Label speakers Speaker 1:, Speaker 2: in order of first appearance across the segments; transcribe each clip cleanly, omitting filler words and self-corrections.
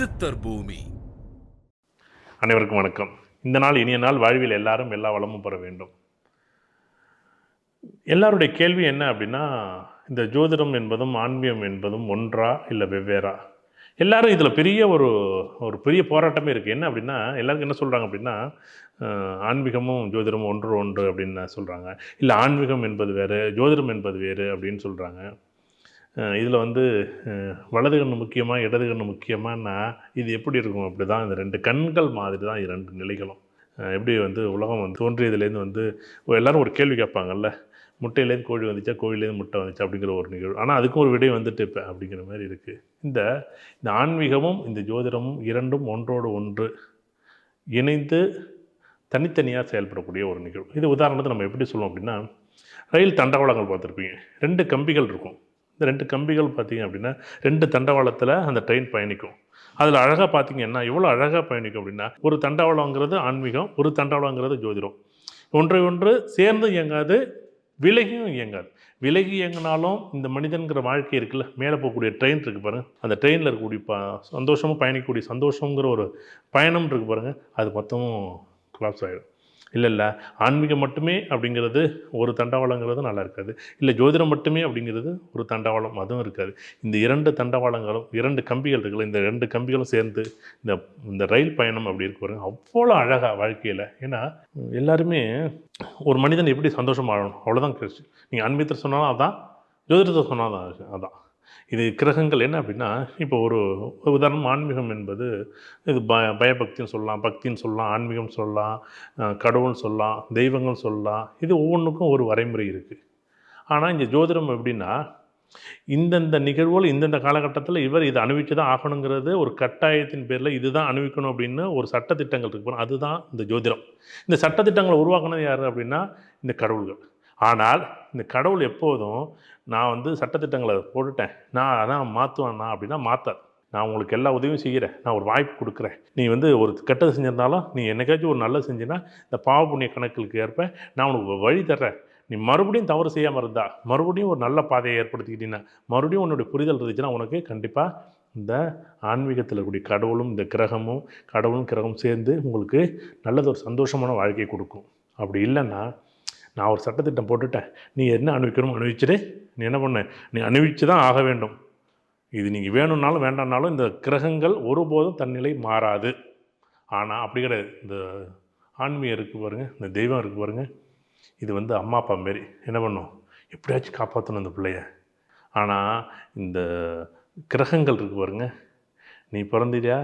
Speaker 1: சித்தர் பூமி.
Speaker 2: அனைவருக்கும் வணக்கம். இந்த நாள் இனிய நாள். வாழ்வில் எல்லாரும் எல்லா வளமும் பெற வேண்டும். எல்லாருடைய கேள்வி என்ன அப்படின்னா, இந்த ஜோதிடம் என்பதும் ஆன்மீகம் என்பதும் ஒன்றா இல்லை வெவ்வேறா? எல்லாரும் இதில் பெரிய ஒரு பெரிய போராட்டமே இருக்குது. என்ன அப்படின்னா, எல்லாருக்கும் என்ன சொல்கிறாங்க அப்படின்னா, ஆன்மீகமும் ஜோதிடமும் ஒன்று அப்படின்னு சொல்கிறாங்க. இல்லை ஆன்மீகம் என்பது வேறு, ஜோதிடம் என்பது வேறு அப்படின்னு சொல்கிறாங்க. இதில் வலது கண்ணு முக்கியமா, இடது கண்ணு முக்கியமானா இது எப்படி இருக்கும்? அப்படி தான் இந்த 2 கண்கள் மாதிரி தான் 2 நிலைகளும். எப்படி உலகம் தோன்றியதுலேருந்து எல்லோரும் ஒரு கேள்வி கேட்பாங்கல்ல, முட்டையிலேருந்து கோழி வந்துச்சா, கோழிலேருந்து முட்டை வந்துச்சா அப்படிங்கிற ஒரு நிகழ்வு. ஆனால் அதுக்கும் ஒரு விடை இப்போ அப்படிங்கிற மாதிரி இருக்குது. இந்த ஆன்மீகமும் இந்த ஜோதிடமும் இரண்டும் ஒன்றோடு ஒன்று இணைந்து தனித்தனியாக செயல்படக்கூடிய ஒரு நிகழ்வு. இது உதாரணத்தை நம்ம எப்படி சொல்லுவோம் அப்படின்னா, ரயில் தண்டவாளங்கள் பார்த்துருப்பீங்க. 2 கம்பிகள் இருக்கும். இந்த 2 கம்பிகள் பார்த்திங்க அப்படின்னா 2 தண்டவாளத்தில் அந்த ட்ரெயின் பயணிக்கும். அதில் அழகாக பார்த்திங்கன்னா எவ்வளோ அழகாக பயணிக்கும் அப்படின்னா, ஒரு தண்டவாளங்கிறது ஆன்மீகம், ஒரு தண்டவாளங்கிறது ஜோதிடம். ஒன்று சேர்ந்து இயங்காது, விலகியும் இயங்காது. விலகி இயங்கினாலும் இந்த மனிதன்கிற வாழ்க்கை இருக்குல்ல, மேலே போகக்கூடிய ட்ரெயின் இருக்குது பாருங்கள், அந்த ட்ரெயினில் இருக்கக்கூடிய சந்தோஷமும் பயணிக்கக்கூடிய சந்தோஷங்கிற ஒரு பயணம் இருக்குது பாருங்கள், அது மொத்தமும் கொலாப்ஸ் ஆகிடும். இல்லை ஆன்மீகம் மட்டுமே அப்படிங்கிறது ஒரு தண்டவாளங்கிறது நல்லா இருக்காது. இல்லை ஜோதிடம் மட்டுமே அப்படிங்கிறது ஒரு தண்டவாளம், அதுவும் இருக்காது. இந்த 2 தண்டவாளங்களும் 2 கம்பிகள் இருக்குல்ல, இந்த 2 கம்பிகளும் சேர்ந்து இந்த ரயில் பயணம் அப்படி இருக்கு பாருங்க, அவ்வளோ அழகாக வாழ்க்கையில். ஏன்னா எல்லாருமே ஒரு மனிதன் எப்படி சந்தோஷமாக ஆகணும் அவ்வளோதான் கேள்வி. நீங்கள் ஆன்மீகத்தை சொன்னாலும் அதான், ஜோதிடத்தை சொன்னாலும் அதான். இது கிரகங்கள் என்ன அப்படின்னா, இப்போ ஒரு உதாரணம், ஆன்மீகம் என்பது இது பயபக்தின்னு சொல்லலாம், பக்தின்னு சொல்லலாம், ஆன்மீகம் சொல்லலாம், கடவுள்னு சொல்லலாம், தெய்வங்கள் சொல்லலாம். இது ஒவ்வொன்றுக்கும் ஒரு வரைமுறை இருக்குது. ஆனால் இங்கே ஜோதிடம் எப்படின்னா, இந்தந்த நிகழ்வுகள் இந்தந்த காலகட்டத்தில் இவர் இதை அணிவிச்சு தான் ஆகணுங்கிறது ஒரு கட்டாயத்தின் பேரில் இதுதான் அணிவிக்கணும் அப்படின்னு ஒரு சட்டத்திட்டங்கள் இருக்கு. அதுதான் இந்த ஜோதிடம். இந்த சட்டத்திட்டங்களை உருவாக்குனது யார் அப்படின்னா, இந்த கடவுள்கள். ஆனால் இந்த கடவுள் எப்போதும் நான் சட்டத்திட்டங்களை போட்டுட்டேன், நான் அதான் மாற்றுவேன்னா அப்படின்னா மாற்றாது. நான் உங்களுக்கு எல்லா உதவியும் செய்கிறேன், நான் ஒரு வாய்ப்பு கொடுக்குறேன், நீ ஒரு கெட்டது செஞ்சிருந்தாலும் நீ என்னைக்காச்சும் ஒரு நல்லது செஞ்சின்னா இந்த பாவ புண்ணிய கணக்குகளுக்கு ஏற்ப நான் உனக்கு வழி தர்றேன். நீ மறுபடியும் தவறு செய்யாமல் இருந்தா, மறுபடியும் ஒரு நல்ல பாதையை ஏற்படுத்திக்கிட்டீங்கன்னா, மறுபடியும் உன்னுடைய புரிதல் இருந்துச்சுன்னா உனக்கு கண்டிப்பாக இந்த ஆன்மீகத்தில் இருக்கக்கூடிய கடவுளும் இந்த கிரகமும் கடவுளும் கிரகமும் சேர்ந்து உங்களுக்கு நல்லது ஒரு சந்தோஷமான வாழ்க்கையை கொடுக்கும். அப்படி இல்லைன்னா, நான் ஒரு சட்டத்திட்டம் போட்டுட்டேன், நீ என்ன அணிவிக்கணும் அணிவிச்சுட்டு நீ என்ன பண்ண, நீ அணிவிச்சு தான் ஆக வேண்டும். இது நீங்கள் வேணும்னாலும் வேண்டாம்னாலும் இந்த கிரகங்கள் ஒருபோதும் தன்னிலை மாறாது. ஆனால் அப்படி கிடையாது. இந்த ஆன்மீகம் இருக்குது பாருங்கள், இந்த தெய்வம் இருக்குது பாருங்கள், இது அம்மா அப்பா மாரி என்ன பண்ணும், எப்படியாச்சும் காப்பாற்றணும் இந்த பிள்ளைய. ஆனால் இந்த கிரகங்கள் இருக்குது பாருங்கள், நீ பிறந்தியா,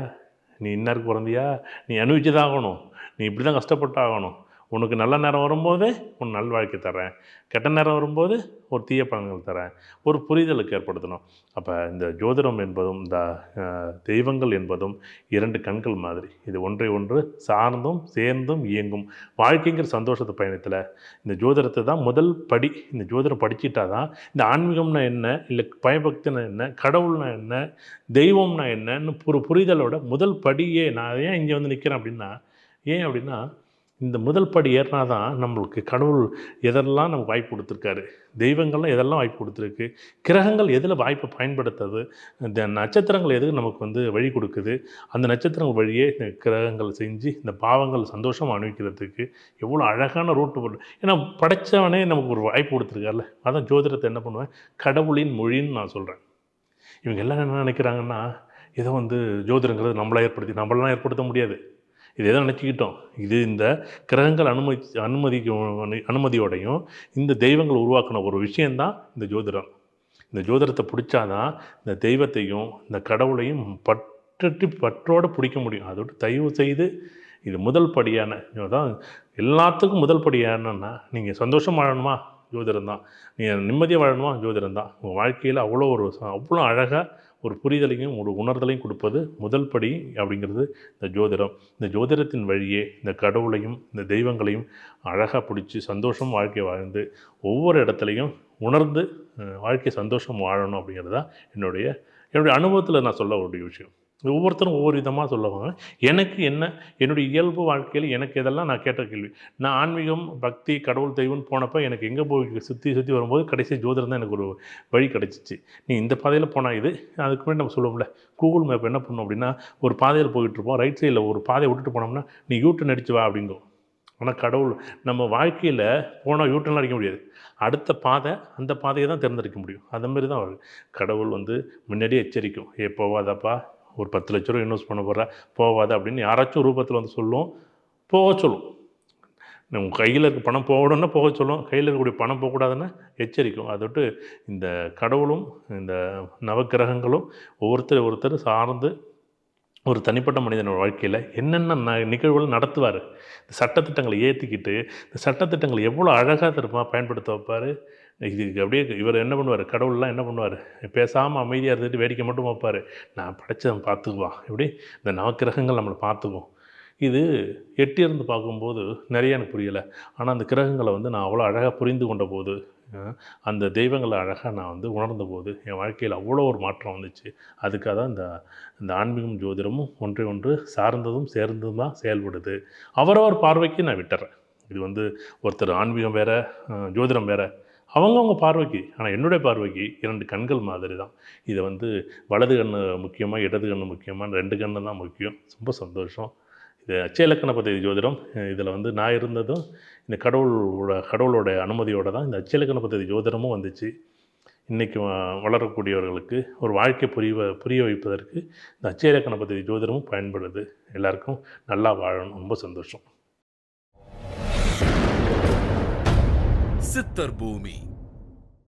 Speaker 2: நீ இன்னாருக்கு பிறந்தியா, நீ அணிவிச்சு தான் ஆகணும், நீ இப்படி தான் கஷ்டப்பட்டு ஆகணும், உனக்கு நல்ல நேரம் வரும்போது உன் நல் வாழ்க்கை தரேன், கெட்ட நேரம் வரும்போது ஒரு தீய பலன்கள் தரேன், ஒரு புரிதலுக்கு ஏற்படுத்தணும். அப்போ இந்த ஜோதிடம் என்பதும் இந்த தெய்வங்கள் என்பதும் 2 கண்கள் மாதிரி, இது ஒன்றை ஒன்று சார்ந்தும் சேர்ந்தும் இயங்கும். வாழ்க்கைங்கிற சந்தோஷத்தை பயணத்தில் இந்த ஜோதிடத்தை தான் முதல் படி. இந்த ஜோதிடம் படிச்சுட்டா தான் இந்த ஆன்மீகம்னா என்ன, இல்லை பயபக்தினா என்ன, கடவுள்னா என்ன, தெய்வம்னா என்னன்னு ஒரு புரிதலோட முதல் படியே. நான் ஏன் இங்கே நிற்கிறேன் அப்படின்னா, ஏன் அப்படின்னா, இந்த முதல் படி ஏறினா தான் நம்மளுக்கு கடவுள் எதெல்லாம் நமக்கு வாய்ப்பு கொடுத்துருக்காரு, தெய்வங்கள்லாம் எதெல்லாம் வாய்ப்பு கொடுத்துருக்கு, கிரகங்கள் எதில் வாய்ப்பை பயன்படுத்துது, இந்த நட்சத்திரங்கள் எதுக்கு நமக்கு வழி கொடுக்குது, அந்த நட்சத்திரங்கள் வழியே இந்த கிரகங்கள் செஞ்சு இந்த பாவங்கள் சந்தோஷம் அனுபவிக்கிறதுக்கு எவ்வளோ அழகான ரூட்டு போட்டு. ஏன்னா படைத்தவனே நமக்கு ஒரு வாய்ப்பு கொடுத்துருக்காருல்ல. அதான் ஜோதிடத்தை என்ன பண்ணுவேன், கடவுளின் மொழின்னு நான் சொல்கிறேன். இவங்க எல்லாம் என்ன நினைக்கிறாங்கன்னா, ஏதோ ஜோதிடங்கிறது நம்மளாம் ஏற்படுத்த முடியாது, இது எதை நினச்சிக்கிட்டோம், இது இந்த கிரகங்கள் அனுமதியோடையும் இந்த தெய்வங்கள் உருவாக்கின ஒரு விஷயந்தான் இந்த ஜோதிடம். இந்த ஜோதிடத்தை பிடிச்சாதான் இந்த தெய்வத்தையும் இந்த கடவுளையும் பற்றோடு பிடிக்க முடியும். அதோடு தயவு செய்து இது முதல் படியான தான். எல்லாத்துக்கும் முதல் படியானன்னா, நீங்கள் சந்தோஷம் வாழணுமா, ஜோதிடம் தான். நீங்கள் நிம்மதியாக வாழணுமா, ஜோதிடம் தான். உங்கள் வாழ்க்கையில் அவ்வளோ அழகாக ஒரு புரிதலையும் ஒரு உணர்தலையும் கொடுப்பது முதல் படி அப்படிங்கிறது இந்த ஜோதிடம். இந்த ஜோதிடத்தின் வழியே இந்த கடவுளையும் இந்த தெய்வங்களையும் அழகாக பிடிச்சி சந்தோஷம் வாழ்க்கை வாழ்ந்து ஒவ்வொரு இடத்துலையும் உணர்ந்து வாழ்க்கை சந்தோஷம் வாழணும் அப்படிங்கிறது தான் என்னுடைய அனுபவத்தில் நான் சொல்ல ஒரு விஷயம். ஒவ்வொருத்தரும் ஒவ்வொரு விதமாக சொல்லுவாங்க. எனக்கு என்ன என்னுடைய இயல்பு வாழ்க்கையில் எனக்கு எதெல்லாம் நான் கேட்ட கேள்வி. நான் ஆன்மீகம், பக்தி, கடவுள், தெய்வம்னு போனப்போ எனக்கு எங்கே போய் சுற்றி சுற்றி வரும்போது கடைசி ஜோதிடம் தான் எனக்கு ஒரு வழி கிடச்சிச்சு. நீ இந்த பாதையில் போனா இது, அதுக்கு முன்னாடி நம்ம சொல்லுவோம்ல, கூகுள் மேப் என்ன பண்ணும் அப்படின்னா, ஒரு பாதையில் போயிட்டுருப்போம். ரைட் சைடில் ஒரு பாதையை விட்டுட்டு போனோம்னா, நீ யூட்டர்ன் அடிச்சு வா அப்படிங்கும். ஆனால் கடவுள் நம்ம வாழ்க்கையில் போனால் யூட்டர்ன்லாம் அடிக்க முடியாது. அடுத்த பாதை, அந்த பாதையை தான் தேர்ந்தெடுக்க முடியும். அதேமாரி தான் கடவுள் முன்னாடியே எச்சரிக்கும். போவாதப்பா, ஒரு 10,00,000 ரூபா இன்வெஸ்ட் பண்ண போகிறா, போவாத அப்படின்னு யாராச்சும் ரூபத்தில் சொல்லும், போக சொல்லும். உங்கள் கையில் இருக்க பணம் போகணுன்னா போக சொல்லும், கையில் இருக்கக்கூடிய பணம் போகக்கூடாதுன்னா எச்சரிக்கும். அதை விட்டு இந்த கடவுளும் இந்த நவக்கிரகங்களும் ஒருத்தர் சார்ந்து ஒரு தனிப்பட்ட மனிதனோட வாழ்க்கையில் என்னென்ன நிகழ்வுகள் நடத்துவார். இந்த சட்டத்திட்டங்களை ஏற்றிக்கிட்டு இந்த சட்டத்திட்டங்களை எவ்வளோ அழகாக திரும்ப பயன்படுத்த வைப்பார். இதுக்கு அப்படியே இவர் என்ன பண்ணுவார், கடவுள்லாம் என்ன பண்ணுவார், பேசாமல் அமைதியாக இருந்துட்டு வேடிக்கை மட்டும் வைப்பார். நான் படைச்சவன் பார்த்துக்குவான், இப்படி இந்த நவக்கிரகங்கள் நம்மளை பார்த்துக்குவோம். இது எட்டியிருந்து பார்க்கும்போது நிறைய எனக்கு புரியலை. ஆனால் அந்த கிரகங்களை நான் அவ்வளோ அழகாக புரிந்து கொண்ட போது, அந்த தெய்வங்களை அழகாக நான் உணர்ந்த போது என் வாழ்க்கையில் அவ்வளோ ஒரு மாற்றம் வந்துச்சு. அதுக்காக தான் இந்த ஆன்மீகம் ஜோதிடமும் ஒன்றை ஒன்று சார்ந்ததும் சேர்ந்ததும் தான் செயல்படுது. அவரவர் பார்வைக்கு நான் விட்டுறேன். இது ஒருத்தர் ஆன்மீகம் வேறு, ஜோதிடம் வேறு, அவங்கவுங்க பார்வைக்கு. ஆனால் என்னுடைய பார்வைக்கு 2 கண்கள் மாதிரி தான். இதை வலது கண்ணு முக்கியமாக, இடது கண்ணு முக்கியமாக, 2 கண்ணு தான் முக்கியம். ரொம்ப சந்தோஷம். இது அச்சய இலக்கண பദ്ധதி ஜோதிடம். இதில் நான் இருந்ததும் இந்த கடவுளோட அனுமதியோடு தான் இந்த அச்சய இலக்கண பദ്ധதி ஜோதிடமும் வந்துச்சு. இன்றைக்கி வளரக்கூடியவர்களுக்கு ஒரு வாழ்க்கை புரிய வைப்பதற்கு இந்த அச்சய இலக்கண பദ്ധதி ஜோதிடமும் பயன்படுது. எல்லாருக்கும் நல்லா வாழணும். ரொம்ப சந்தோஷம்.
Speaker 1: சித்தர் பூமி.